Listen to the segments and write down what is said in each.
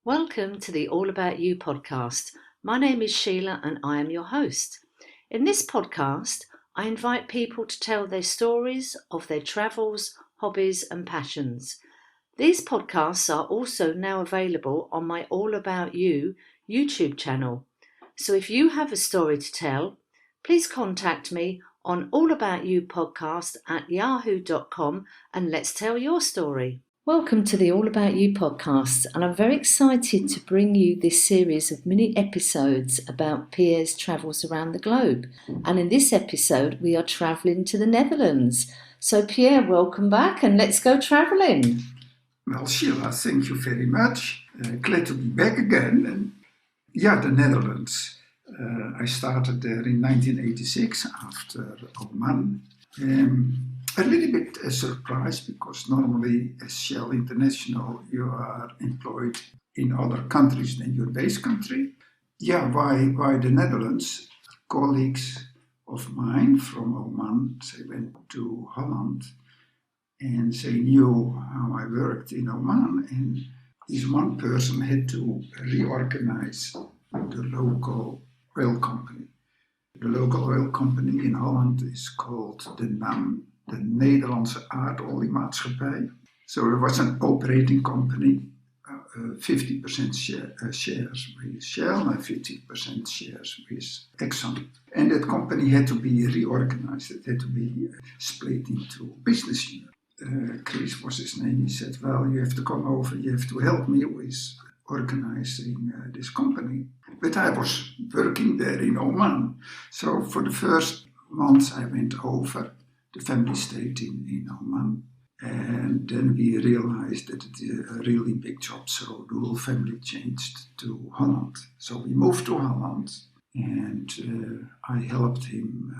Welcome to the All About You podcast. My name is Sheila and I am your host. In this podcast, I invite people to tell their stories of their travels, hobbies, and passions. These podcasts are also now available on my All About You YouTube channel. So if you have a story to tell, please contact me on allaboutyoupodcast@yahoo.com and let's tell your story. Welcome to the All About You podcast, and I'm very excited to bring you this series of mini episodes about Pierre's travels around the globe. And in this episode, we are travelling to the Netherlands. So Pierre, welcome back and let's go travelling. Well, Sheila, thank you very much. Glad to be back again. And the Netherlands. I started there in 1986 after Oman. A little bit a surprise because normally as Shell International you are employed in other countries than your base country. Why the Netherlands? Colleagues of mine from Oman, they went to Holland and they knew how I worked in Oman, and this one person had to reorganize the local oil company. The local oil company in Holland is called de NAM, the Nederlandse Aardoliemaatschappij. So there was an operating company, 50% shares with Shell and 50% shares with Exxon. And that company had to be reorganized. It had to be split into business units. Chris was his name. He said, well, you have to come over, you have to help me with organizing this company. But I was working there in Oman. So for the first months I went over. The family stayed in Oman. And then we realized that it is a really big job. So the whole family changed to Holland. So we moved to Holland and I helped him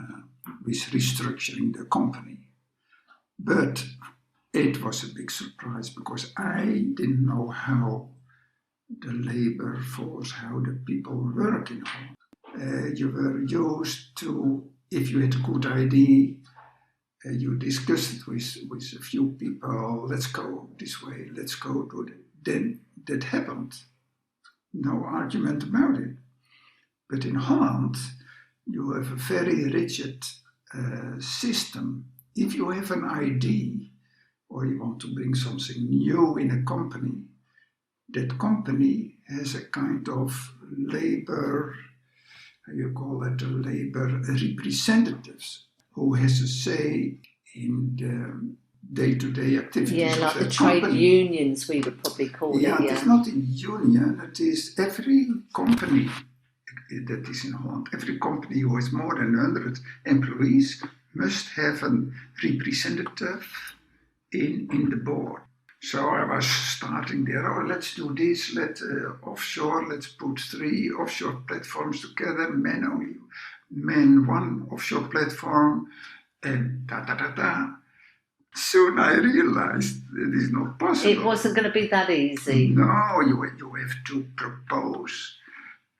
with restructuring the company. But it was a big surprise because I didn't know how the labor force, how the people work in Holland. You were used to, if you had a good idea, you discussed it with a few people, let's go this way, let's go do that. Then that happened. No argument about it. But in Holland, you have a very rigid system. If you have an idea or you want to bring something new in a company, that company has a kind of labor, you call it a labor representatives, who has a say in the day-to-day activities of like the that trade company. Unions, we would probably call it. It is not a union, it is every company that is in Holland. Every company who has more than 100 employees must have a representative in the board. So I was starting there, let's do this, offshore, let's put 3 offshore platforms together, man one offshore platform, and Soon I realized it is not possible. It wasn't going to be that easy. No, you have to propose,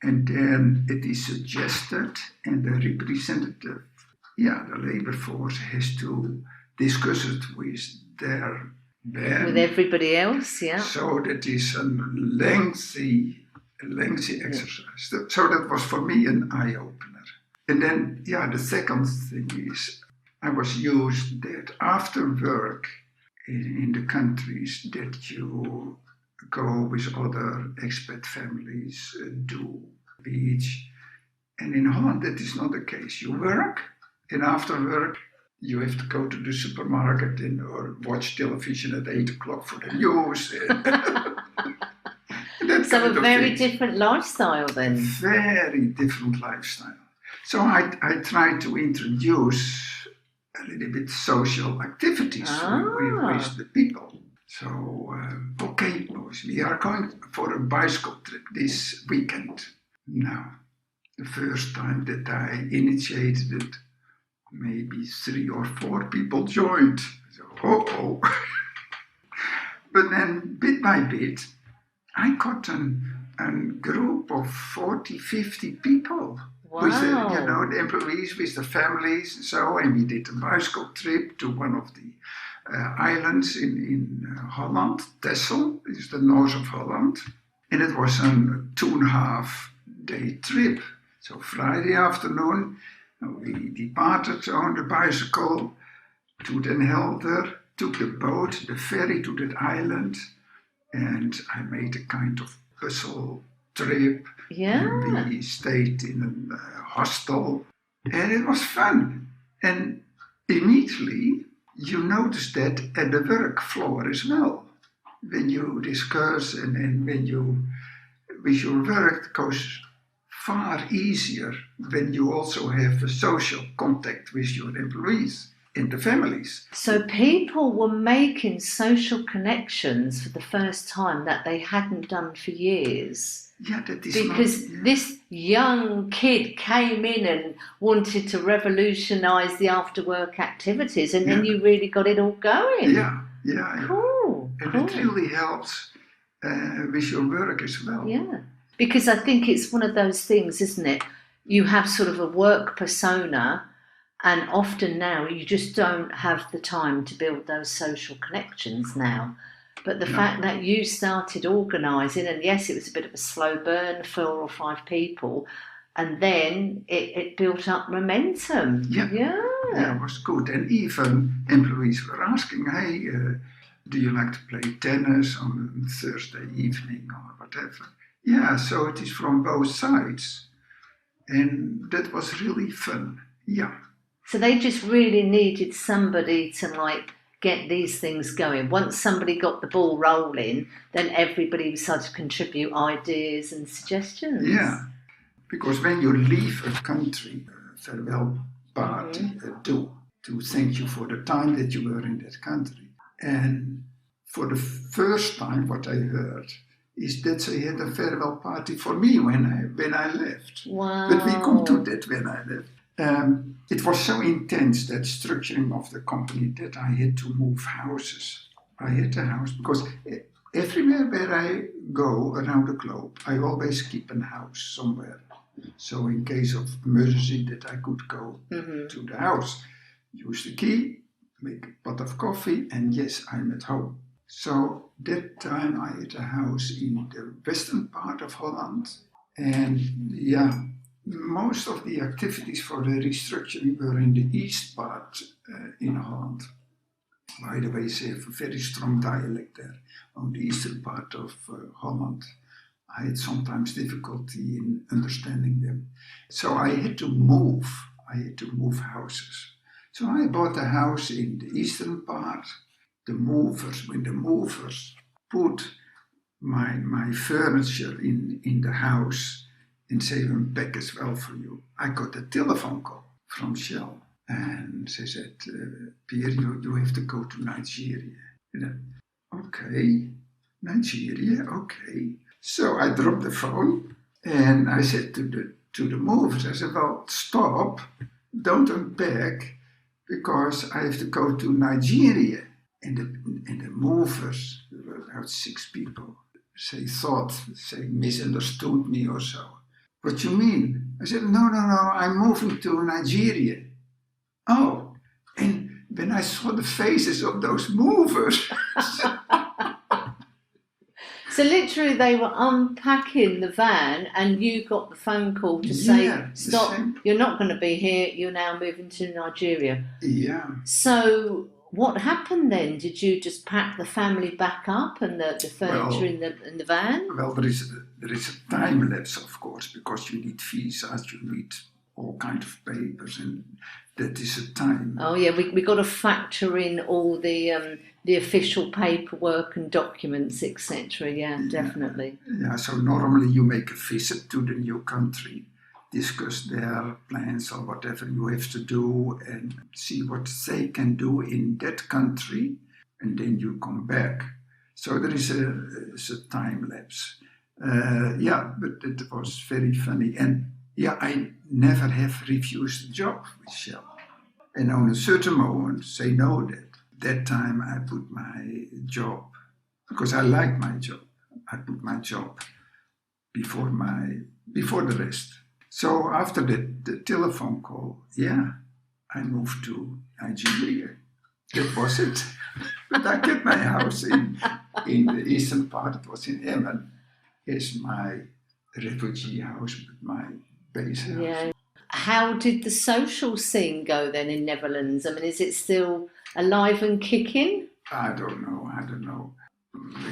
and then it is suggested, and the representative, the labor force has to discuss it with their band. With everybody else, yeah. So that is a lengthy exercise. So that was for me an eye-opener. And then, the second thing is, I was used that after work in the countries that you go with other expat families, do beach. And in Holland, that is not the case. You work, and after work, you have to go to the supermarket or watch television at 8 o'clock for the news. So a very different lifestyle then. Very different lifestyle. So I tried to introduce a little bit social activities with the people. So, okay, boys, we are going for a bicycle trip this weekend. Now, the first time that I initiated it, maybe 3 or 4 people joined. So, But then, bit by bit, I got a group of 40, 50 people. Wow. With the employees, with the families, and we did a bicycle trip to one of the islands in Holland, Texel, is the north of Holland. And it was a 2.5-day trip. So Friday afternoon, we departed on the bicycle to Den Helder, took the boat, the ferry to that island, and I made a kind of puzzle trip. Yeah. And we stayed in a hostel, and it was fun. And immediately you notice that at the work floor as well. When you discuss and when you with your work, it goes far easier when you also have a social contact with your employees and the families. So people were making social connections for the first time that they hadn't done for years. Yeah, that is because this young kid came in and wanted to revolutionise the after-work activities, and then you really got it all going. Yeah. Cool. And it really helps with your work as well. Yeah, because I think it's one of those things, isn't it? You have sort of a work persona, and often now you just don't have the time to build those social connections now. But the fact that you started organising, and yes, it was a bit of a slow burn, 4 or 5 people, and then it built up momentum. Yeah, it was good. And even employees were asking, hey, do you like to play tennis on Thursday evening or whatever? Yeah, so it is from both sides. And that was really fun. Yeah. So they just really needed somebody to get these things going. Once somebody got the ball rolling, then everybody started to contribute ideas and suggestions. Yeah, because when you leave a country, a farewell party, to thank you for the time that you were in that country. And for the first time, what I heard is that they had a farewell party for me when I left. Wow. But we come to that when I left. It was so intense, that structuring of the company, that I had to move houses. I had a house because everywhere where I go around the globe, I always keep a house somewhere. So in case of emergency, that I could go to the house, use the key, make a pot of coffee, and yes, I'm at home. So that time I had a house in the western part of Holland, and most of the activities for the restructuring were in the east part in Holland. By the way, they have a very strong dialect there on the eastern part of Holland. I had sometimes difficulty in understanding them. So I had to move houses. So I bought a house in the eastern part. When the movers put my furniture in the house, and say, unpack as well for you, I got a telephone call from Shell. And they said, Pier, you have to go to Nigeria. Okay, Nigeria, okay. So I dropped the phone and I said to the movers, I said, well, stop, don't unpack, because I have to go to Nigeria. And the movers, there were about 6 people, they misunderstood me or so. What you mean? I said, no, I'm moving to Nigeria. Oh, and when I saw the faces of those movers. So literally they were unpacking the van and you got the phone call to say, stop, you're not going to be here, you're now moving to Nigeria. Yeah. So what happened then? Did you just pack the family back up and the furniture in the van? Well, there is a time lapse, of course, because you need visas, you need all kinds of papers, and that is a time. Oh yeah, we got to factor in all the official paperwork and documents, etc. Yeah, definitely. Yeah, so normally you make a visit to the new country, discuss their plans or whatever you have to do, and see what they can do in that country, and then you come back. So there is a time lapse. But it was very funny. And I never have refused a job with Shell. And on a certain moment, they know that time I put my job, because I like my job, I put my job before the rest. So after the telephone call, I moved to Nigeria. That was it. But I kept my house in the eastern part. It was in Emmen. is my refugee house, my base house. Yeah. How did the social scene go then in Netherlands? I mean, is it still alive and kicking? I don't know.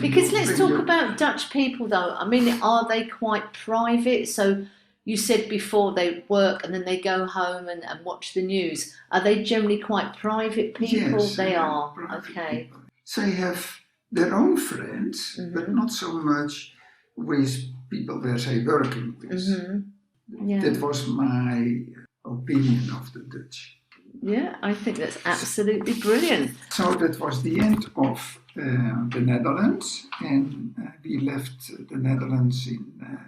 Because let's talk about Dutch people though. I mean, are they quite private? So you said before they work and then they go home and watch the news. Are they generally quite private people? Yes, They are. private Okay. people. They have their own friends, but not so much with people where they working with. Yeah. That was my opinion of the Dutch. Yeah, I think that's absolutely brilliant. So that was the end of the Netherlands, and we left the Netherlands in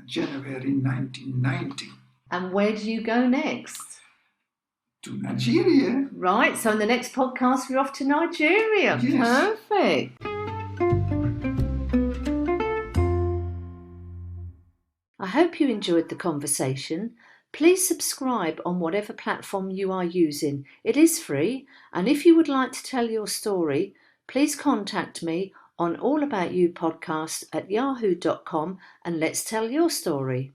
January 1990. And where do you go next? To Nigeria. Right, so in the next podcast we're off to Nigeria. Yes. Perfect. I hope you enjoyed the conversation. Please subscribe on whatever platform you are using. It is free, and if you would like to tell your story, please contact me on allaboutyoupodcast@yahoo.com and let's tell your story.